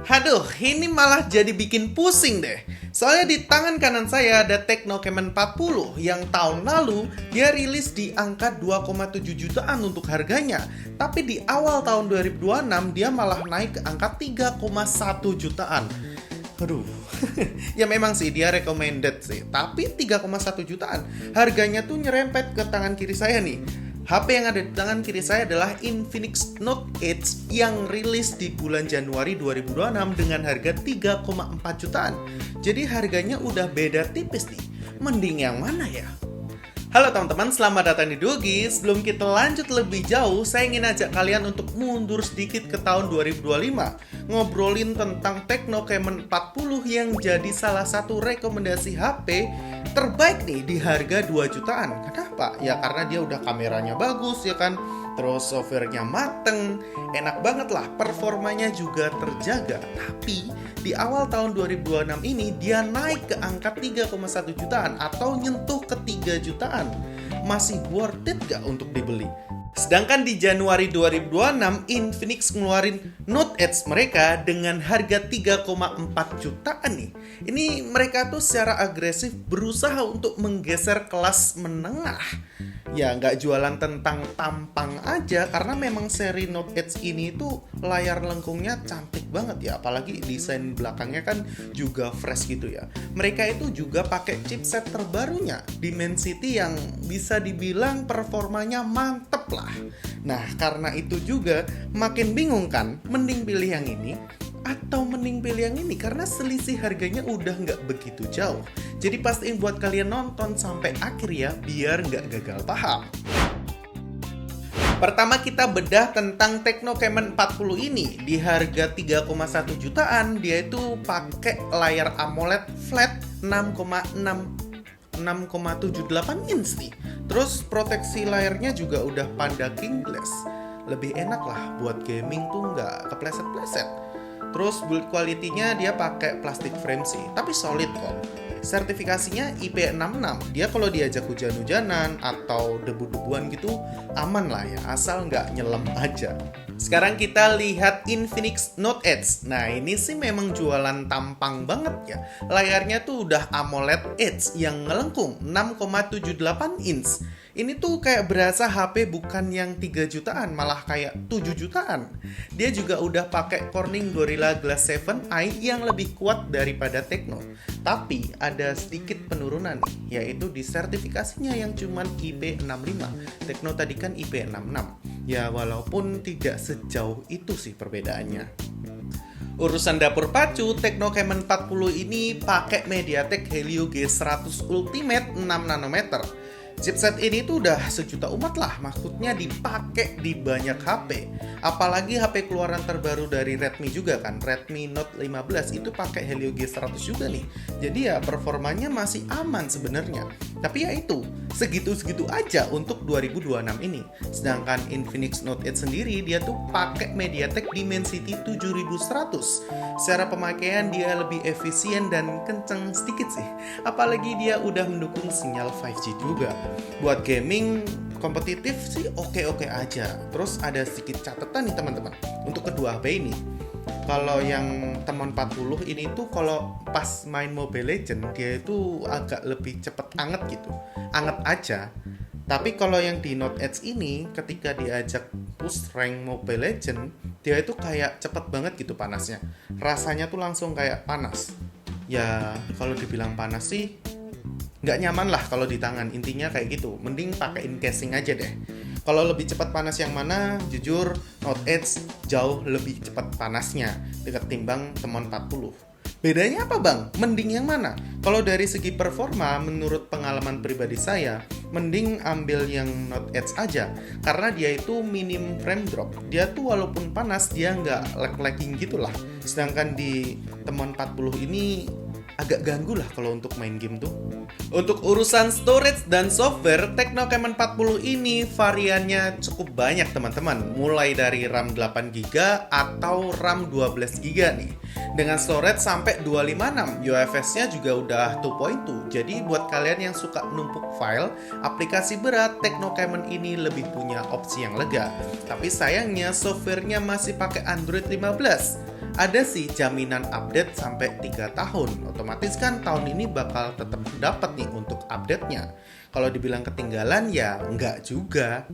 Aduh, ini malah jadi bikin pusing deh. Soalnya di tangan kanan saya ada Tecno Camon 40 yang tahun lalu dia rilis di angka 2,7 jutaan untuk harganya. Tapi di awal tahun 2026 dia malah naik ke angka 3,1 jutaan. Aduh, ya memang sih dia recommended sih. Tapi 3,1 jutaan harganya tuh nyerempet ke tangan kiri saya nih. HP yang ada di tangan kiri saya adalah Infinix Note 8 yang rilis di bulan Januari 2026 dengan harga 3,4 jutaan. Jadi harganya udah beda tipis nih. Mending yang mana ya? Halo teman-teman, selamat datang di Dogi. Sebelum kita lanjut lebih jauh, saya ingin ajak kalian untuk mundur sedikit ke tahun 2025. Ngobrolin tentang Tecno Camon 40 yang jadi salah satu rekomendasi HP terbaik nih di harga 2 jutaan. Kenapa? Ya karena dia udah kameranya bagus ya kan. Terus softwarenya mateng, enak banget lah, performanya juga terjaga. Tapi di awal tahun 2026 ini dia naik ke angka 3,1 jutaan atau nyentuh ke 3 jutaan. Masih worth it gak untuk dibeli? Sedangkan di Januari 2026 Infinix ngeluarin Note 8 mereka dengan harga 3,4 jutaan nih. Ini mereka tuh secara agresif berusaha untuk menggeser kelas menengah. Ya nggak jualan tentang tampang aja, karena memang seri Note 8 ini tuh layar lengkungnya cantik banget ya, apalagi desain belakangnya kan juga fresh gitu ya. Mereka itu juga pakai chipset terbarunya Dimensity yang bisa dibilang performanya mantep lah. Nah karena itu juga makin bingung kan, mending pilih yang ini atau mending pilih yang ini, karena selisih harganya udah nggak begitu jauh. Jadi pastiin buat kalian nonton sampai akhir ya, biar nggak gagal paham. Pertama kita bedah tentang Tecno Camon 40 ini. Di harga 3,1 jutaan, dia itu pakai layar AMOLED flat 6,78 inch nih. Terus proteksi layarnya juga udah Panda King Glass. Lebih enak lah buat gaming tuh nggak kepleset-pleset. Terus build quality-nya dia pakai plastik frame sih, tapi solid kok. Sertifikasinya IP66. Dia kalau diajak hujan-hujanan atau debu-debuan gitu aman lah ya, asal nggak nyelam aja. Sekarang kita lihat Infinix Note 8. Nah ini sih memang jualan tampang banget ya. Layarnya tuh udah AMOLED Edge yang ngelengkung 6,78 inch. Ini tuh kayak berasa HP bukan yang 3 jutaan, malah kayak 7 jutaan. Dia juga udah pakai Corning Gorilla Glass 7 i yang lebih kuat daripada Tecno. Tapi ada sedikit penurunan nih, yaitu di sertifikasinya yang cuman IP65. Tecno tadi kan IP66. Ya walaupun tidak sejauh itu sih perbedaannya. Urusan dapur pacu, Tecno Camon 40 ini pakai MediaTek Helio G100 Ultimate 6 nanometer. Chipset ini tuh udah sejuta umat lah, maksudnya dipakai di banyak HP. Apalagi HP keluaran terbaru dari Redmi juga kan, Redmi Note 15 itu pakai Helio G100 juga nih. Jadi ya performanya masih aman sebenarnya. Tapi ya itu, segitu-segitu aja untuk 2026 ini. Sedangkan Infinix Note 8 sendiri dia tuh pakai MediaTek Dimensity 7100. Secara pemakaian dia lebih efisien dan kenceng sedikit sih. Apalagi dia udah mendukung sinyal 5G juga. Buat gaming kompetitif sih oke-oke aja. Terus ada sedikit catatan nih teman-teman untuk kedua HP ini. Kalau yang Camon 40 ini tuh kalau pas main Mobile Legends dia itu agak lebih cepet anget gitu. Anget aja. Tapi kalau yang di Note 8 ini ketika diajak push rank Mobile Legends, dia itu kayak cepet banget gitu panasnya. Rasanya tuh langsung kayak panas. Ya kalau dibilang panas sih nggak nyaman lah kalau di tangan, intinya kayak gitu. Mending pakein casing aja deh. Kalau lebih cepat panas yang mana, jujur Note 8 jauh lebih cepat panasnya ketimbang Camon 40. Bedanya apa bang? Mending yang mana? Kalau dari segi performa, menurut pengalaman pribadi saya, mending ambil yang Note 8 aja. Karena dia itu minim frame drop. Dia tuh walaupun panas, dia nggak lag-lagging gitu lah. Sedangkan di Camon 40 ini agak ganggu lah kalau untuk main game tuh. Untuk urusan storage dan software, Tecno Camon 40 ini variannya cukup banyak teman-teman. Mulai dari RAM 8GB atau RAM 12GB nih. Dengan storage sampai 256, UFS-nya juga udah 2.2. Jadi buat kalian yang suka numpuk file, aplikasi berat, Tecno Camon ini lebih punya opsi yang lega. Tapi sayangnya softwarenya masih pakai Android 15. ada sih jaminan update sampai 3 tahun. Otomatis kan tahun ini bakal tetap dapat nih untuk update-nya. Kalau dibilang ketinggalan ya enggak juga.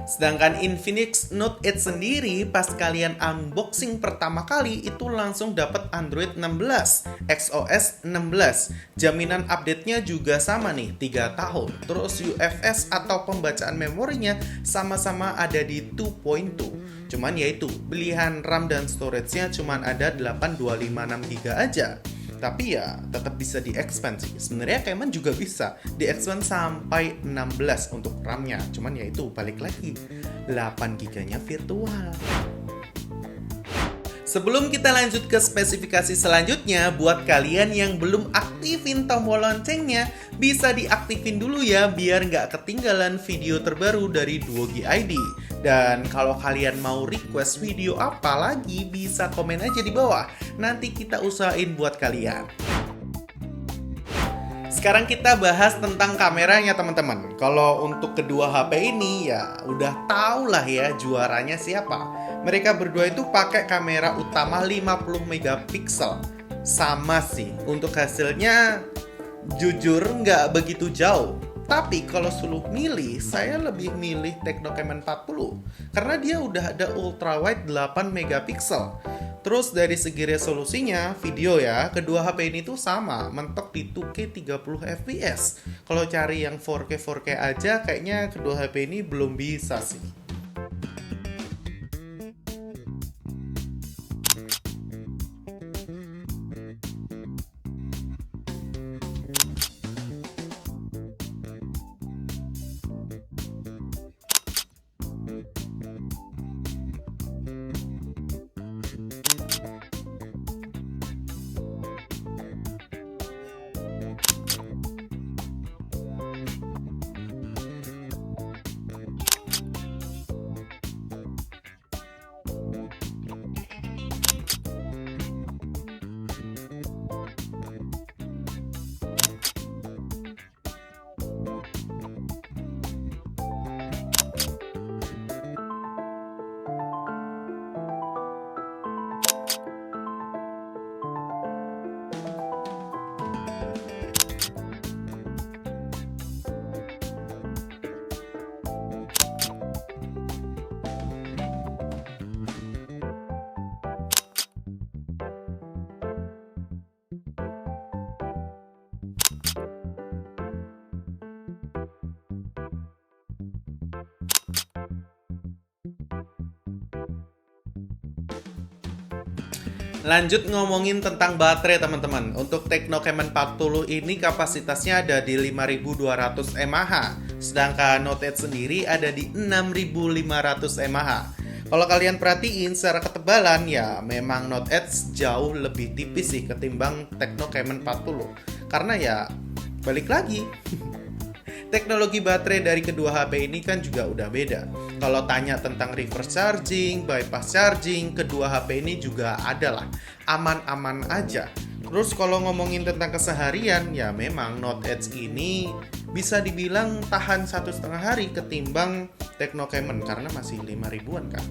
Sedangkan Infinix Note 8 sendiri pas kalian unboxing pertama kali itu langsung dapat Android 16, XOS 16. Jaminan update-nya juga sama nih, 3 tahun. Terus UFS atau pembacaan memorinya sama-sama ada di 2.2. Cuman yaitu, pilihan RAM dan storage-nya cuman ada 8, 256 GB aja. Tapi ya tetap bisa di-expand sih. Sebenarnya Cayman juga bisa di-expand sampai 16 untuk RAM-nya. Cuman ya itu balik lagi 8 GB-nya virtual. Sebelum kita lanjut ke spesifikasi selanjutnya, buat kalian yang belum aktifin tombol loncengnya, bisa diaktifin dulu ya biar nggak ketinggalan video terbaru dari Duogi ID. Dan kalau kalian mau request video apa lagi, bisa komen aja di bawah. Nanti kita usahain buat kalian. Sekarang kita bahas tentang kameranya teman-teman. Kalau untuk kedua HP ini ya udah tau lah ya juaranya siapa. Mereka berdua itu pakai kamera utama 50 megapiksel. Sama sih, untuk hasilnya jujur nggak begitu jauh. Tapi kalau suruh milih, saya lebih milih Tecno Camon 40 karena dia udah ada ultrawide 8 megapiksel. Terus dari segi resolusinya, video ya, kedua HP ini tuh sama, mentok di 2K 30 fps. Kalau cari yang 4K aja, kayaknya kedua HP ini belum bisa sih. Lanjut ngomongin tentang baterai teman-teman. Untuk Tecno Camon 40 ini kapasitasnya ada di 5200 mAh. Sedangkan Note 8 sendiri ada di 6500 mAh. Kalau kalian perhatiin secara ketebalan ya memang Note 8 jauh lebih tipis sih ketimbang Tecno Camon 40. Karena ya balik lagi teknologi baterai dari kedua HP ini kan juga udah beda. Kalau tanya tentang reverse charging, bypass charging, kedua HP ini juga ada lah. Aman-aman aja. Terus kalau ngomongin tentang keseharian, ya memang Note 8 ini bisa dibilang tahan 1,5 hari ketimbang Tecno Camon karena masih 5 ribuan kan.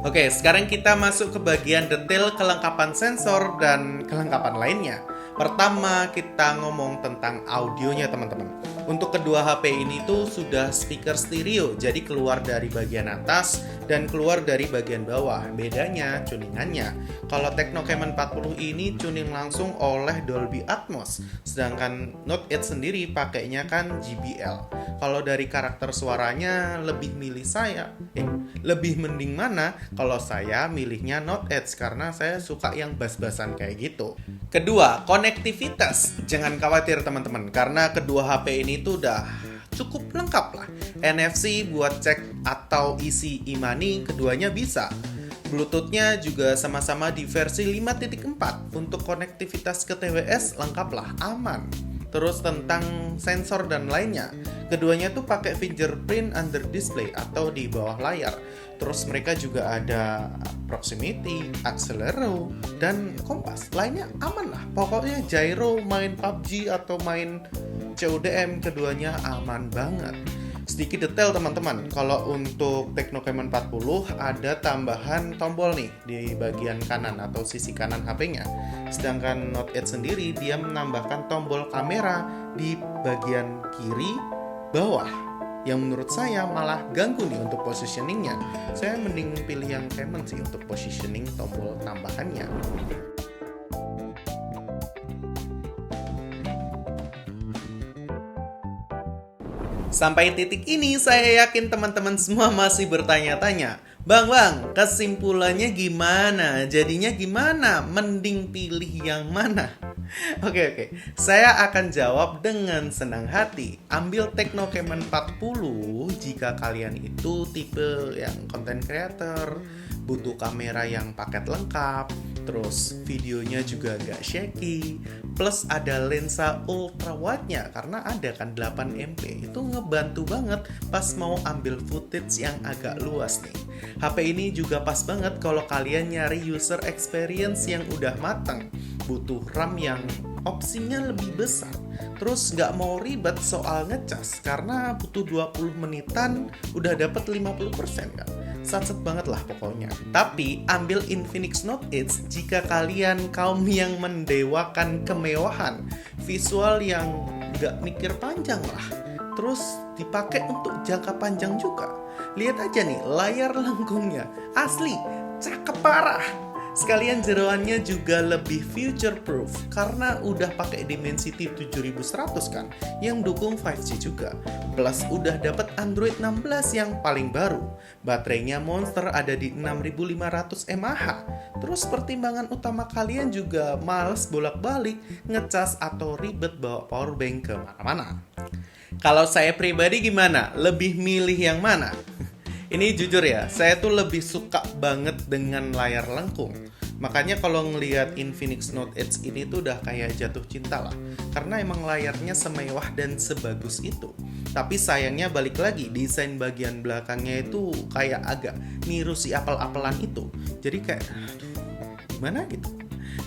Oke, sekarang kita masuk ke bagian detail kelengkapan sensor dan kelengkapan lainnya. Pertama, kita ngomong tentang audionya teman-teman. Untuk kedua HP ini tuh sudah speaker stereo, jadi keluar dari bagian atas dan keluar dari bagian bawah. Bedanya tuningannya. Kalau Tecno Camon 40 ini tuning langsung oleh Dolby Atmos, sedangkan Note 8 sendiri pakainya kan JBL. Kalau dari karakter suaranya lebih lebih mending mana? Kalau saya milihnya Note 8 karena saya suka yang bass-bassan kayak gitu. Kedua, konektivitas. Jangan khawatir teman-teman, karena kedua HP ini tuh udah cukup lengkap lah. NFC buat cek atau isi e-money keduanya bisa. Bluetooth-nya juga sama-sama di versi 5.4. Untuk konektivitas ke TWS lengkap lah, aman. Terus tentang sensor dan lainnya, keduanya tuh pakai fingerprint under display atau di bawah layar. Terus mereka juga ada proximity, accelerometer, dan kompas. Lainnya aman lah. Pokoknya gyro, main PUBG atau main CODM, keduanya aman banget. Sedikit detail teman-teman, kalau untuk Tecno Camon 40 ada tambahan tombol nih di bagian kanan atau sisi kanan HP-nya. Sedangkan Note 8 sendiri dia menambahkan tombol kamera di bagian kiri bawah, yang menurut saya malah ganggu nih untuk positioningnya. Saya mending pilih yang Camon sih untuk positioning tombol tambahannya. Sampai titik ini saya yakin teman-teman semua masih bertanya-tanya, Bang, kesimpulannya gimana? Jadinya gimana? Mending pilih yang mana? Oke, saya akan jawab dengan senang hati. Ambil Tecno Camon 40 jika kalian itu tipe yang content creator, butuh kamera yang paket lengkap, terus videonya juga agak shaky, plus ada lensa ultra wide-nya karena ada kan 8MP. Itu ngebantu banget pas mau ambil footage yang agak luas nih. HP ini juga pas banget kalau kalian nyari user experience yang udah matang, butuh RAM yang opsinya lebih besar, terus nggak mau ribet soal ngecas karena butuh 20 menitan udah dapat 50% kan. Satset banget lah pokoknya. Tapi ambil Infinix Note 8 jika kalian kaum yang mendewakan kemewahan, visual yang nggak mikir panjang lah, terus dipakai untuk jangka panjang juga. Lihat aja nih layar lengkungnya, asli cakep parah. Sekalian jeroannya juga lebih future proof karena udah pakai Dimensity 7100 kan, yang dukung 5G juga. Plus udah dapat Android 16 yang paling baru. Baterainya monster ada di 6500 mAh. Terus pertimbangan utama kalian juga males bolak-balik ngecas atau ribet bawa powerbank ke mana-mana. Kalau saya pribadi gimana? Lebih milih yang mana? Ini jujur ya, saya tuh lebih suka banget dengan layar lengkung. Makanya kalau ngelihat Infinix Note 8 ini tuh udah kayak jatuh cinta lah. Karena emang layarnya semewah dan sebagus itu. Tapi sayangnya balik lagi, desain bagian belakangnya itu kayak agak niru si apel-apelan itu. Jadi kayak, aduh, gimana gitu.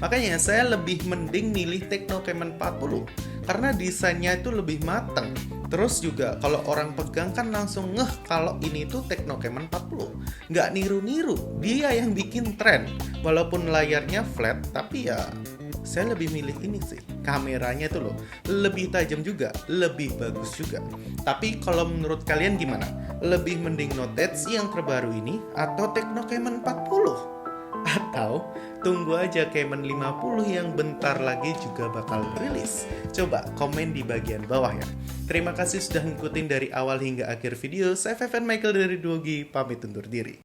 Makanya saya lebih mending milih Tecno Camon 40. Karena desainnya itu lebih mateng. Terus juga kalau orang pegang kan langsung ngeh kalau ini tuh Tecno Camon 40. Nggak niru-niru, dia yang bikin tren. Walaupun layarnya flat, tapi ya saya lebih milih ini sih. Kameranya tuh loh, lebih tajam juga, lebih bagus juga. Tapi kalau menurut kalian gimana? Lebih mending Note 8 yang terbaru ini atau Tecno Camon 40? Atau tunggu aja Camon 50 yang bentar lagi juga bakal rilis. Coba komen di bagian bawah ya. Terima kasih sudah ngikutin dari awal hingga akhir video. Saya Feven Michael dari Duogi, pamit undur diri.